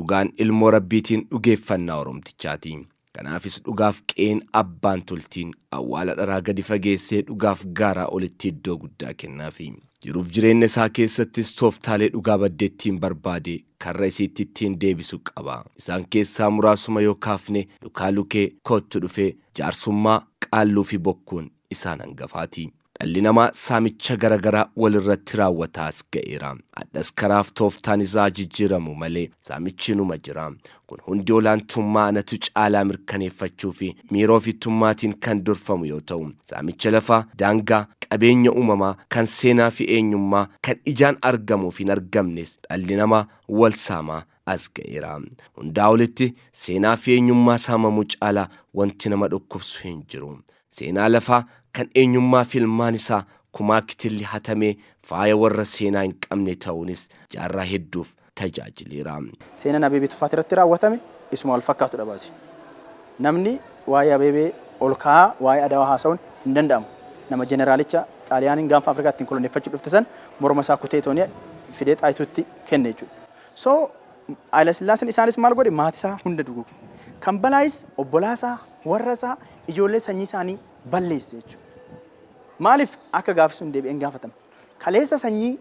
dhugaan ilmoo rabbiitiin dhugeeffannaa oromtichaati. Kanaafis dhugaaf qeen abbaan toltiin awwaala dharaa gadi fageessee dhugaaf gaaraa olitti iddoo guddaa kennaafi. Jiruuf jireenya isaa keessattis tooftaalee dhugaa baddeettiin barbaade karra isiitti ittiin deebisu qaba. Isaan keessaa muraasuma yoo kaafne dhukaa lukee kottu dhufee jaarsummaa qaalluu fi bokkuun isaan hangafaati. Dhalli namaa saamicha garagaraa walirratti raawwataas ga'eera. Addas karaaf tooftaan isaa jijjiiramu malee saamichi numa jira. Kun hundi olaantummaa anatu caalaa mirkaneeffachuu fi miira ofittummaatiin kan durfamu yoo ta'u, saamicha lafaa, daangaa, qabeenya uumamaa kan seenaa fi eenyummaa kan ijaan argamuu fi hin argamnes dhalli namaa wal saamaa as ga'eera. Hundaa olitti seenaa fi eenyummaa saamamuu caalaa wanti nama dhukkubsu hin jiru. Seenaa lafaa kan eenyummaa filmaan isaa kumaa kitilli hatamee faaya warra seenaa hin qabne ta'uunis jaarraa hedduuf tajaajileera. Seenaan Abeebee Tuffaat irratti raawwatame isuma wal fakkaatudha baasi. Namni waa'ee Abeebee ol ka'aa waa'ee Adawaa haasa'uun hin danda'amu. Nama jeneraalicha Xaaliyaaniin gaanfa Afrikaatti hin koloneeffachuu dhufte san morma isaa kutee toonii fidee Xaayituutti kenne jechuudha. So Haayile Sillaaseen isaanis maal godhe maatii isaa hunda duguuge. Kan balaayis obbolaasaa warra isaa ijoollee sanyii isaanii balleesse jechuudha. Maaliif akka gaafisuun deebi'een gaafatama. Kaleessa sanyii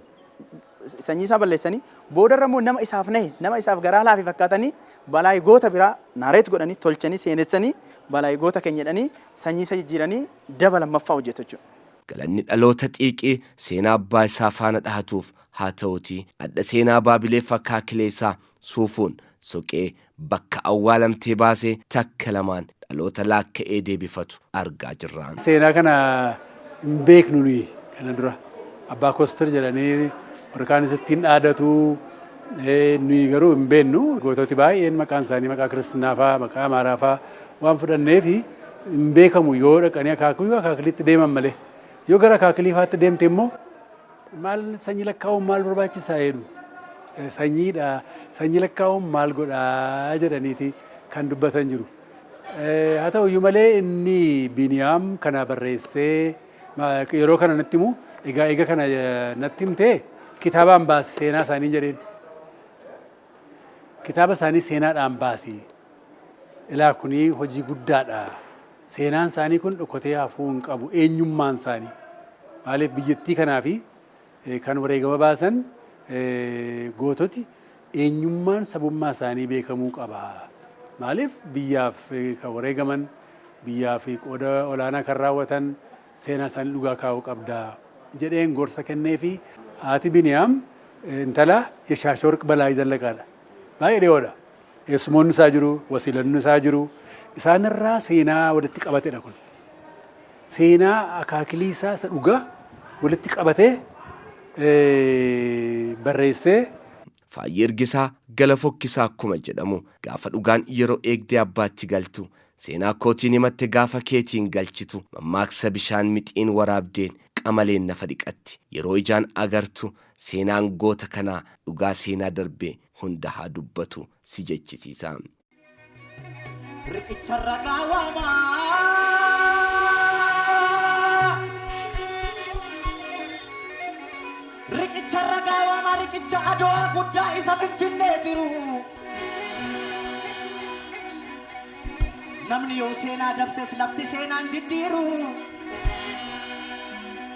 isaa balleessanii boodarra immoo nama isaaf nahe nama isaaf garaa laafee fakkaatanii balaayii goota biraa naareet godhanii tolchanii seenessanii balaayii goota keenya jedhanii sanyii isa jijjiiranii daba lammaffaa hojjetu jechuudha. Galanni dhaloota xiiqii seenaa abbaa isaa faana dhahatuuf haa ta'uuti adda seenaa Baabilee fakkaakilee isaa suufuun soqee bakka awwaalamtee baasee takka lamaan dhaloota laakka'ee deebifatu argaa jirra. Seenaa kana hin beeknu nuyi kana dura abbaa Koostar jedhanii warraan isittiin dhaadatu nuyi garuu hin beeknu. Goototi baay'een maqaan isaanii maqaa Kiristaanaa fa'aa maqaa Amaaraa fa'aa waan fudhanneef hin beekamu yoo dhaqanii akaakiliitti deeman malee. Yoo gara akaakiliifaatti deemte immoo maal sanyii lakkaa'uun maal barbaachisaa jedhu. Sanyiidha sanyii lakkaa'uun maal godhaa jedhaniiti kan dubbatan jiru. Haa ta'u iyyuu malee inni Biniyaam kana barreessee yeroo kana natti himu egaa kana natti himtee kitaabaan baasi seenaa isaanii jedheen. Kitaaba isaanii seenaadhaan baasi. Ilaa kuni hojii guddaadha. Seenaan isaanii kun dhokotee hafuu hin qabu eenyummaan isaanii. Maaliif biyyattii kanaafi kan wareegama baasan goototi eenyummaan sabummaa isaanii beekamuu qaba. Maaliif biyyaaf kan wareegaman biyyaaf qooda olaanaa kan raawwatan seenaa isaanii dhugaa kaa'uu qabda jedheen gorsa kenneefi haati Biniyaam intala Yeshaashorq Balaayii Zallaqaadha. Baay'ee dhiyoodha. Eessumoonni isaa jiru, wasiilanni isaa jiru. Isaanirraa seenaa walitti qabatedha kun. Seenaa akaakilii isaa isa dhugaa walitti qabatee barreessee. Faayyi ergisaa gala fokkisaa akkuma jedhamu gaafa dhugaan yeroo eegdee abbaatti galtu seenaa kootiin himatte gaafa keetiin galchitu mammaaksa bishaan mixiin waraabdeen qamaleen nafa dhiqatti yeroo ijaan agartu seenaan goota kanaa dhugaa seenaa darbee hunda haa dubbatu si jechisiisa. Riqicha Adawaa guddaa isa Finfinnee jiru. Namni yoo seenaa dabses lafti seenaan jijjiiru.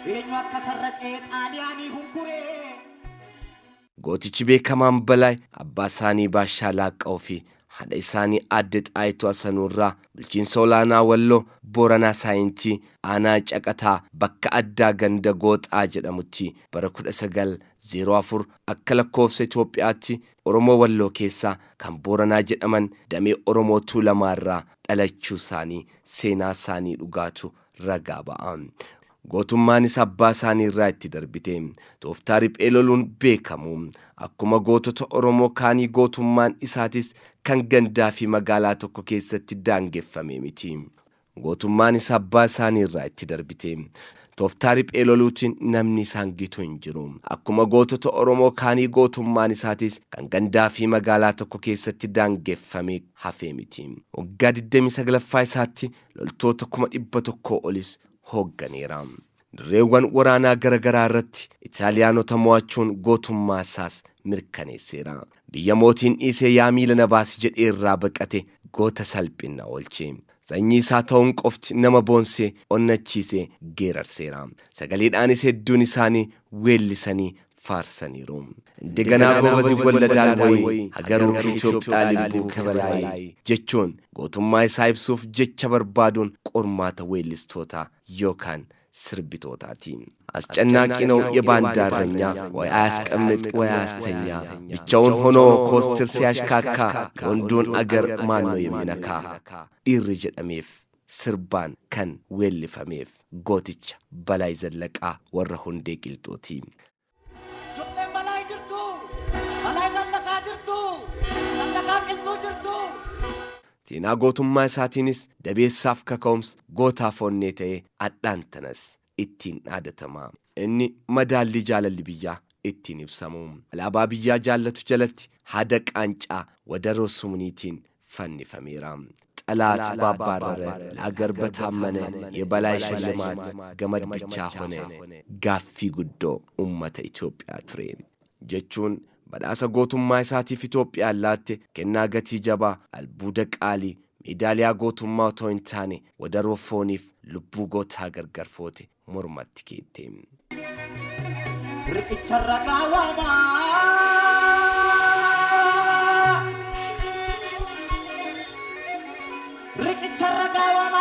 Eenyu akka sarracee Xaaliyaanii hunkuree. Gootichi beekamaan Balaay abbaa isaanii Baashaa Laaqqa'oo fi haadha isaanii Aadde Xaayituu Asanuurraa bulchiinsa olaanaa Walloo Booranaa Saayintii aanaa Caqataa bakka addaa ganda Gooxaa jedhamutti bara 1904 akka lakkoofsa Itoophiyaatti Oromoo Walloo keessaa kan Booranaa jedhaman damee Oromoo Tuulamaarraa dhalachuu isaanii seenaa isaanii dhugaatu ragaa ba'a. Gootummaanis abbaa isaanii irraa itti darbite. Tooftaa riphee loluun beekamu. Akkuma gootota Oromoo kaanii gootummaan isaatis kan gandaa fi magaalaa tokko keessatti daangeffame miti. Gootummaanis abbaa isaanii irraa itti darbite. Tooftaa riphee loluutiin namni isaan gitu hin jiru. Akkuma gootota Oromoo kaanii gootummaan isaatis kan gandaa fi magaalaa tokko keessatti daangeffame hafe miti. Waggaa 29ffaa isaatti loltoota 100,000 olis hoogganeera. Dirreewwan waraanaa garagaraa irratti Itaaliyaanota mo'achuun gootummaa isaas mirkaneesseera. Biyya mootiin dhiisee yaa miila na baasi jedhee irraa baqate goota salphina oolche. Sanyii isaa ta'uun qofti nama boonsee onnachiisee geerarseera. Sagaleedhaanis hedduun isaanii weellisanii faarsaniiru. Indeganaa goobazii walladaan wayii hagaruu Itoophiyaa libbuu kabalaayii jechuun gootummaa isaa ibsuuf jecha barbaaduun qormaata weellistootaa yookaan sirbitootaati. አስጨናቂ ነው የባንዳረኛ ወይ አያስቀምጥ ወይ አያስተኛ ብቻውን ሆኖ ኮስትር ሲያሽካካ ወንዱን አገር ማን ነው የሚነካ ዲር ጀደሜፍ ስርባን ከን ዌልፈሜፍ ጎትቻ በላይ ዘለቃ ወረ ሁንዴ ቂልጦቲ ጆሌን በላይ ጅርቱ በላይ ዘለቃ ጅርቱ ዘለቃ ቂልጡ ጅርቱ ቲና ጎቱማ ሳቲንስ ደቤሳፍ ከኮምስ ጎታ ፎኔቴ አዳንተነስ ittiin dhaadatamaa inni madaalli jaalalli biyyaa ittiin ibsamu alaabaa biyyaa jaallatu jalatti hada qaancaa wadaroo sumniitiin fannifameera ጠላት ባባረረ ለአገር በታመነ የበላይ ሽልማት ገመድ ብቻ ሆነ ጋፊ ጉዶ ኡመተ ኢትዮጵያ ትሬ ጀቹን badhaasa gootummaa isaatiif Itoophiyaatti kennaa gatii jabaa albuuda qaalii ሜዳሊያ ጎቱማ ቶንታኔ ወደሮ ፎኒፍ ልቡ ጎታ ገርገርፎቴ ሞርማት ኬቴም ርቅቸረጋዋማ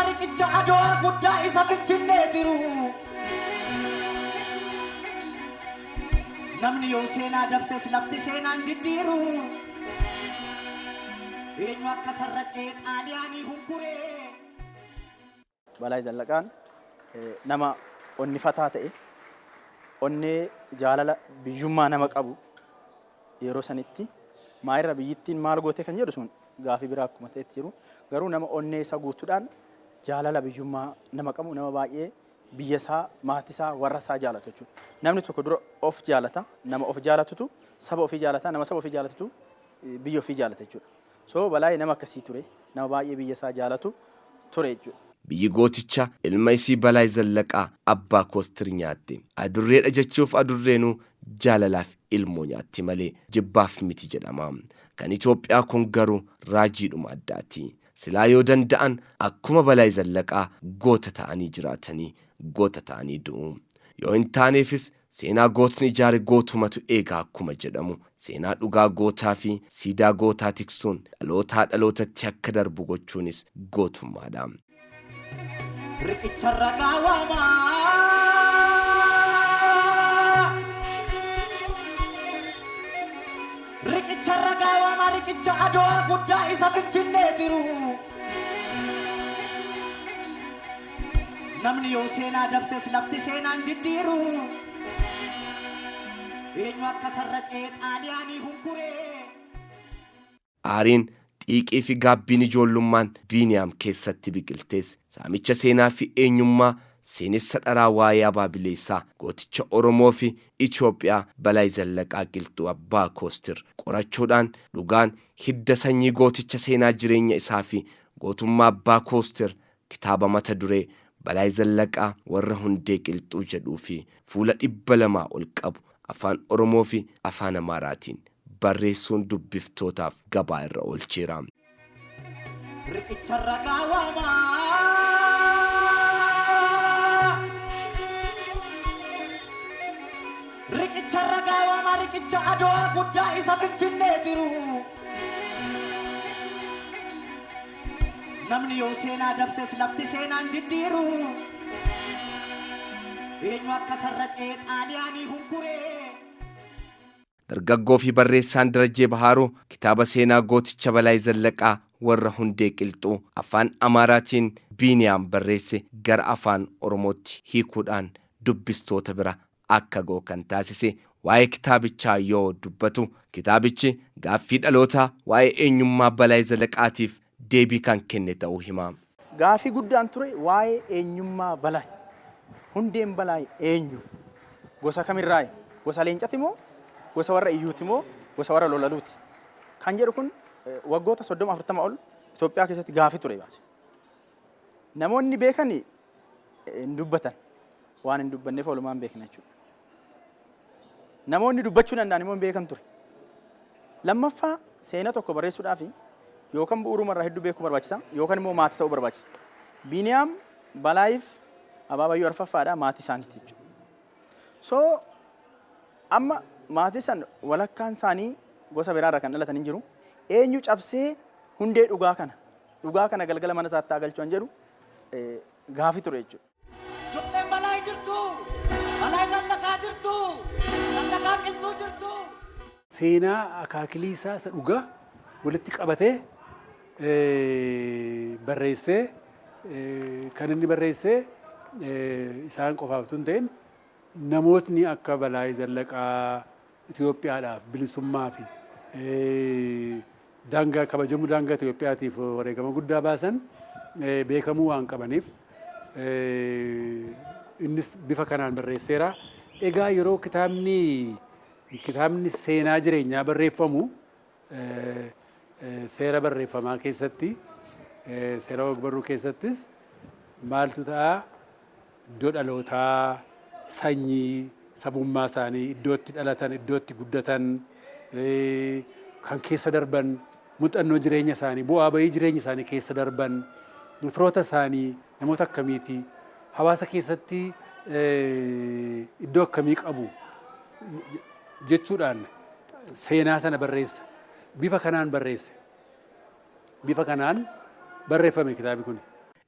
ርቅቸ አድዋ ጉዳይ ሰፍፊኔ ጅሩ ነምን ዮሴና ደብሰስ ለፍት ሴናን ጅዲሩ Eenyu akka sarracee xaaliyaanii hunkuree. Balaay Zallaqaan nama onnifataa ta'e onnee jaalala biyyummaa nama qabu yeroo sanitti maayirra biyyittiin maal goote kan jedhu sun gaafii biraa akkuma ta'etti jiru garuu nama onnee isa guutuudhaan jaalala biyyummaa nama qabu nama baay'ee biyya isaa maatii isaa warra isaa jaalatu jechuudha. Namni tokko dura of jaalata nama of jaalatutu saba ofii jaalata nama saba ofii jaalatutu biyya ofii jaalata jechuudha. So balaay nama akkasii ture nama baay'ee biyya isaa jaalatu ture jechuudha. Biyyi gooticha ilma isii Balaay Zallaqaa abbaa koostir nyaatte adurreedha jechuuf adurreenuu jaalalaaf ilmoo nyaatti malee jibbaaf miti jedhama. Kan Itoophiyaa kun garuu raajiidhuma addaati. Silaa yoo danda'an akkuma Balaay Zallaqaa goota ta'anii jiraatanii goota ta'anii du'u. Yoo hin taaneefis seenaa gootni ijaare gootumatu eegaa akkuma jedhamu seenaa dhugaa gootaa fi siidaa gootaa tiksuun dhalootaa dhalootatti akka darbu gochuunis gootummaadha. Riqicharragaawama riqicha adwaa guddaa isa finfinnee jiru namni yoo seenaa dabses lafti seenaan jijjiiru eenyu akka sarracee xaaliyaanii hunkuree. Aariin xiiqii fi gaabbiin ijoollummaan Biiniyaam keessatti biqiltees saamicha seenaa fi eenyummaa seenessa dharaa waa'ee abaabileessaa gooticha Oromoo fi Itoophiyaa Balaay Zallaqaa Qilxuu abbaa koostir qorachuudhaan dhugaan hidda sanyii gooticha seenaa jireenya isaa fi gootummaa abbaa koostir kitaaba mata duree Balaay Zallaqaa warra hundee Qilxuu jedhuu fi fuula 200 ol qabu afaan Oromoo fi afaan Amaaraatiin barreessuun dubbiftootaaf gabaa irra oolcheera. Riqicharragaawama riqicha adwaa guddaa isa finfinnee jiru namni yoo seenaa dabses lafti seenaan jijjiiru eenyu akka sarracee xaaliyaanii hunkuree. Dargaggoo fi barreessaan Darajjee Bahaaruu kitaaba seenaa gooticha Balaay Zallaqaa warra hundee Qilxuu afaan Amaaraatiin Biiniyaam barreesse gara afaan Oromootti hiikuudhaan dubbistoota bira akka ga'u kan taasise. Waa'ee kitaabichaa yoo dubbatu kitaabichi gaaffii dhalootaa waa'ee eenyummaa Balaay Zallaqaatiif deebii kan kenne ta'uu hima. Gaaffii guddaan ture waa'ee eenyummaa Balaay. Hundeen Balaay eenyu? Gosa kamirraayi? Gosa leencati moo? Gosa warra iyyuuti moo? Gosa warra lolaluuti? Kan jedhu kun waggoota 30-40 ol Itoophiyaa keessatti gaaffii ture baase. Namoonni beekan hin dubbatan waan hin dubbanneef walumaan beekna jechuudha. Namoonni dubbachuu danda'an immoo hin beekan ture. Lammaffaa seenaa tokko barreessuudhaaf yookaan bu'uuruma irraa hedduu beekuu barbaachisa yookaan immoo maatii ta'uu barbaachisa. Biiniyaam Balaayiif Abaabayyuu Arfaffaadha maatii isaaniiti jechuudha. So amma maatii san walakkaan isaanii gosa biraarraa kan dhalatan hin jiru. Eenyu cabsee hundee dhugaa kana galgala mana isaatti galchuu hin jedhu gaafii ture jechuudha. Ijoolleen Balaayi jirtu, Balaayi Zallaqaa jirtu, Zallaqaa Qilxuu jirtu. Seenaa akaakilii isaa isa dhugaa walitti qabatee barreessee kan inni barreessee isaan qofaaf tun ta'in namootni akka Balaayi Zallaqaa Itoophiyaadhaaf bilisummaa fi daangaa kabajamuu daangaa Itoophiyaatiif wareegama guddaa baasan beekamuu waan qabaniif innis bifa kanaan barreesseera. Egaa yeroo kitaabni seenaa jireenyaa barreeffamu seera barreeffamaa keessatti seera ogbarruu keessattis maaltu ta'a iddoo dhalootaa sanyii sabummaa isaanii iddootti dhalatan iddootti guddatan kan keessa darban muuxannoo jireenya isaanii bu'aa bahii jireenya isaanii keessa darban firoota isaanii namoota akkamiiti hawaasa keessatti iddoo akkamii qabu jechuudhaan seenaa sana barreessa. Bifa kanaan barreesse. Bifa kanaan barreeffame kitaabi kun.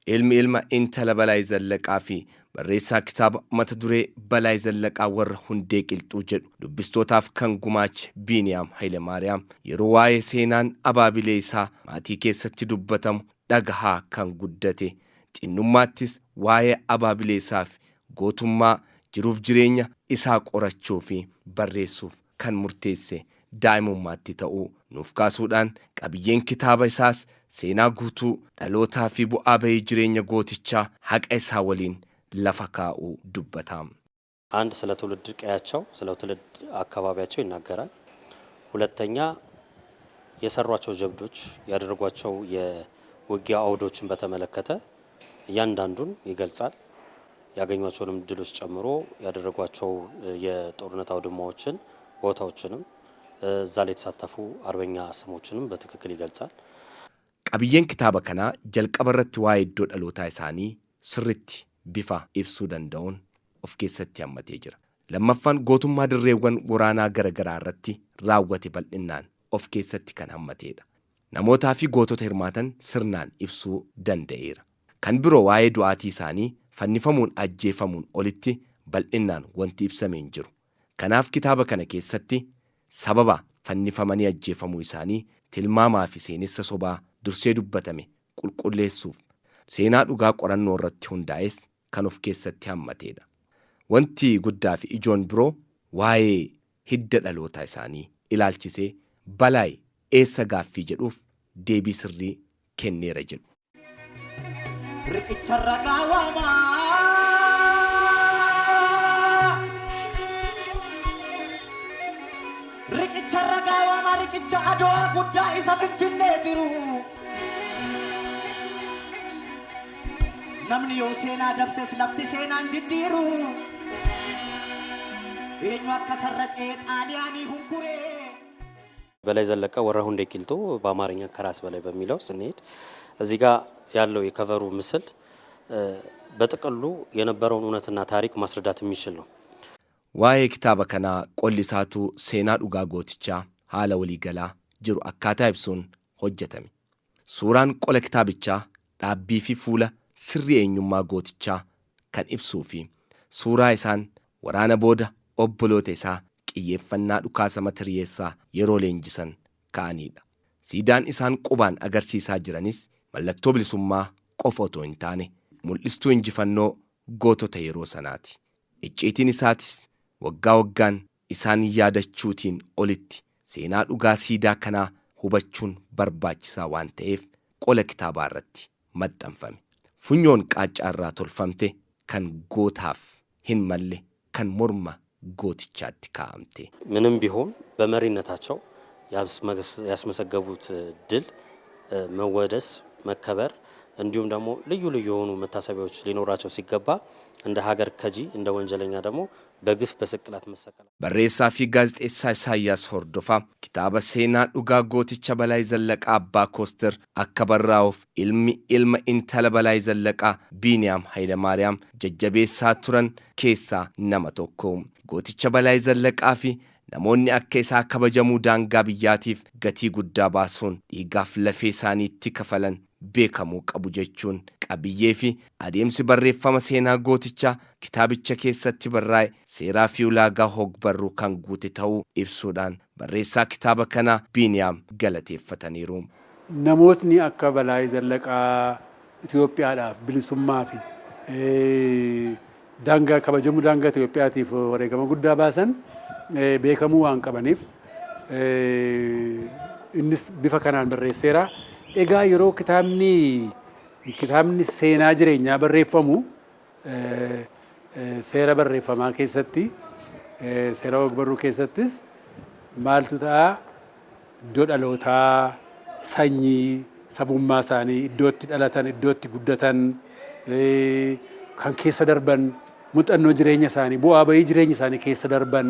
Ilma intala Balaayi Zallaqaa fi barreessaa kitaaba mata duree Balaayi Zallaqaa warra hundee qilxuu jedhu dubbistootaaf kan gumaache Biiniyaam Hayilemaariyaam yeroo waa'ee seenaan abaabilee isaa maatii keessatti dubbatamu dhagahaa kan guddate xinnummaattis waa'ee abaabilee isaa fi gootummaa jiruuf jireenya isaa qorachuu fi barreessuuf kan murteesse daa'imummaatti ta'uu nuuf kaasuudhaan qabiyyeen kitaaba isaas seenaa guutuu dhalootaa fi bu'aa bahii jireenya gootichaa haqa isaa waliin lafa kaa'uu dubbataam. አንድ ስለ ትውልድ ቀያቸው ስለ ትውልድ አካባቢያቸው ይናገራል። ሁለተኛ የሰሯቸው ጀብዶች ያደረጓቸው የውጊያ አውዶችን በተመለከተ እያንዳንዱን ይገልጻል። ያገኟቸውንም ድሎች ጨምሮ ያደረጓቸው የጦርነት አውድማዎችን ቦታዎችንም እዛ ላይ የተሳተፉ አርበኛ ስሞችንም በትክክል ይገልጻል። qabiyyeen kitaaba kanaa jalqaba irratti waa'ee iddoo dhalootaa isaanii sirritti bifa ibsuu danda'uun of keessatti hammatee jira. Lammaffaan gootummaa dirreewwan waraanaa garaagaraa irratti raawwate bal'inaan of keessatti kan hammateedha. Namootaa fi gootota hirmaatan sirnaan ibsuu danda'eera. Kan biroo waa'ee du'aatii isaanii fannifamuun ajjeefamuun olitti bal'inaan wanti ibsamee hin jiru. Kanaaf kitaaba kana keessatti sababa fannifamanii ajjeefamuu isaanii tilmaamaa fi seenessa sobaa dursee dubbatame qulqulleessuuf seenaa dhugaa qorannoo irratti hundaa'es kan of keessatti hammateedha. Wanti guddaa fi ijoon biroo waa'ee hidda dhalootaa isaanii ilaalchisee Balaayi eessa gaaffii jedhuuf deebii sirrii kenneera jedhu. Riqicharra gaawwamaa riqicha adoo guddaa isa finfinnee jiru. Namni yoo seenaa dabses lafti seenaan jijjiiru. Eenyu akka sarracee xaaliyaanii hunkuree. በላይ ዘለቀ ወረ ሁንዴ ቂልጡ በአማርኛ ከራስ በላይ በሚለው ስንሄድ እዚህ ጋር ያለው የከቨሩ ምስል በጥቅሉ የነበረውን እውነትና ታሪክ ማስረዳት የሚችል ነው። waa'ee kitaaba kanaa qolli isaatu seenaa dhugaa gootichaa haala waliigalaa jiru akkaataa ibsuun hojjetame. Suuraan qola kitaabichaa dhaabbii fi fuula sirrii eenyummaa gootichaa kan ibsuu fi suuraa isaan waraana booda obboloota isaa qiyyeeffannaa dhukaasa matiriyessaa yeroo leenjisan ka'anidha. Siidaan isaan qubaan agarsiisaa jiranis mallattoo bilisummaa qofa otoo hin taane mul'istuu injifannoo gootota yeroo sanaati. Icciitiin isaatis waggaa waggaan isaan yaadachuutiin olitti seenaa dhugaa siidaa kanaa hubachuun barbaachisaa waan ta'eef qola kitaabaa irratti maxxanfame. Funyoon qaaccaa irraa tolfamte kan gootaaf hin malle kan morma gootichaatti kaa'amte. ምንም ቢሆን በመሪነታቸው ያስመሰገቡት ድል መወደስ መከበር እንዲሁም ደግሞ ልዩ ልዩ የሆኑ መታሰቢያዎች ሊኖራቸው ሲገባ እንደ ሀገር ከጂ እንደ ወንጀለኛ ደግሞ በግፍ በስቅላት መሰቀል። barreessaa fi gaazexeessaa Isaayyaas Hordofaa kitaaba seenaa dhugaa gooticha Balaayi Zallaqaa Abbaa Koostir akka barraa'uuf ilma intala Balaayi Zallaqaa Biiniyaam Hayilamaariyaam jajjabeessaa turan keessaa nama tokko. Gooticha Balaayi Zallaqaa fi namoonni akka isaa kabajamuu daangaa biyyaatiif gatii guddaa baasuun dhiigaaf lafee isaaniitti kafalan beekamuu qabu jechuun qabiyyee fi adeemsi barreeffama seenaa gootichaa kitaabicha keessatti barraa'e seeraa fi ulaagaa hogbarruu kan guute ta'uu ibsuudhaan barreessaa kitaaba kanaa Biiniyaam galateeffataniiru. Namootni akka Balaayi Zallaqaa Itoophiyaadhaaf bilisummaa fi daangaa kabajamuu daangaa Itoophiyaatiif wareegama guddaa baasan beekamuu waan qabaniif innis bifa kanaan barreesseera. Egaa yeroo kitaabni seenaa jireenyaa barreeffamu seera barreeffamaa keessatti seera ogbarruu keessattis maaltu ta'a iddoo dhalootaa sanyii sabummaa isaanii iddootti dhalatan iddootti guddatan kan keessa darban muuxannoo jireenya isaanii bu'aa bayii jireenya isaanii keessa darban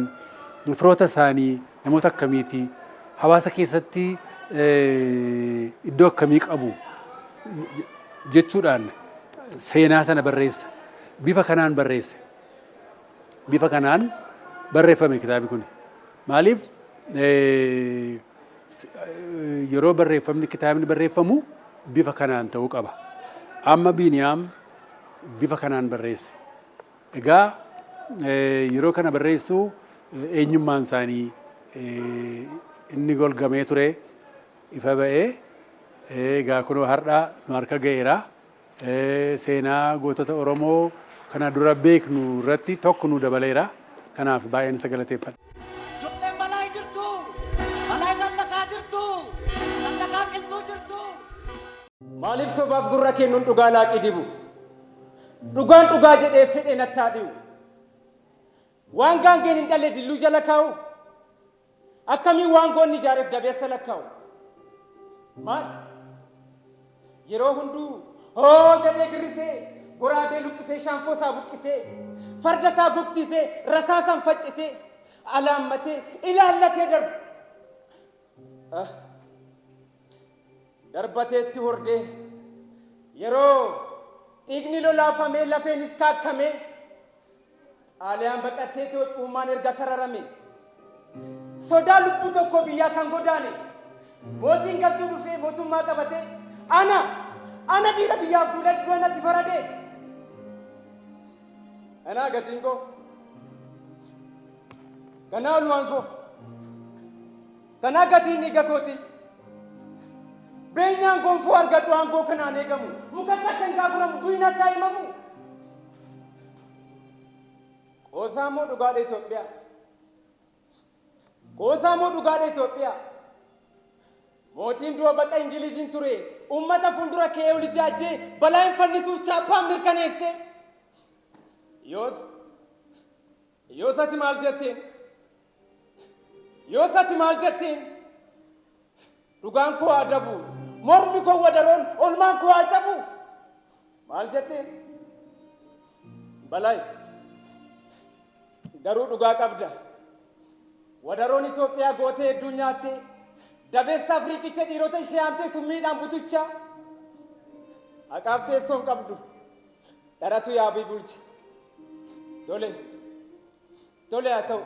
firoota isaanii namoota akkamiiti hawaasa keessatti iddoo akkamii qabu jechuudhaan seenaa sana barreessa. Bifa kanaan barreesse. Bifa kanaan barreeffame kitaabi kun. Maaliif yeroo barreeffamni kitaabni barreeffamu bifa kanaan ta'uu qaba. Amma Biiniyaam bifa kanaan barreesse. Egaa yeroo kana barreessu eenyummaan isaanii inni golgamee ture. Ifa ba'ee egaa kunoo har'a nu harka ga'eera. Seenaa gootota Oromoo kana dura beeknu irratti tokko nu dabaleera. Kanaaf baay'een isa galateeffadha. Ijoolleen Balaayi jirtu, Balaayi Zallaqaa jirtu, Zallaqaa Qilxuu jirtu. Maaliif sobaaf gurra kennuun dhugaa laaqii dibu? Dhugaan dhugaa jedhee fedhee nattaa dhi'u. Waan gaangeen hin dhalle dilluu jala kaa'u. Akkamiin waan goonni ijaareef dabeessa lakkaa'u. Maal? Yeroo hunduu hoo jedhee girrisee goraadee luqqisee shaanfoo isaa buqqisee farda isaa gogsiisee rasaa isaan faccisee alaammatee ilaallatee darbu. Darbateetti hordee yeroo dhiigni lolaafamee lafeenis kaakkamee xaaliyaan baqattee Itoophiyummaan erga sararame sodaa lubbuu tokko biyyaa kan godaane mootiin galtuu dhufee mootummaa qabatee ana dhiira biyyaaf duula goonatti faradee anaa gatiin koo kanaa olmaan koo kanaa gatiin dhiiga kooti beenyaan gonfoo argadhu aangoo kanaan eegamu mukatti akka hin gaaguramu duwinatti haa himamu qoosaa moo dhugaadha Itoophiyaa qoosaa moo dhugaadha Itoophiyaa mootiin du'a baqa Ingiliziin ture ummata fuuldura kee ol ijaajjee Balaayin fannisuuf chaappaan mirkaneesse yoos ati maal jetteen dhugaan koo adabu mormi koo wadaroon olmaan koo cabu maal jetteen Balaayi garuu dhugaa qabda wadaroon Itoophiyaa gootee hedduu nyaattee dabeessa Afriikicha dhiirota ishee haamtee summiidhaan butucha haqaaf teessoon qabdu dharatu yaabii bulcha tole haa ta'u.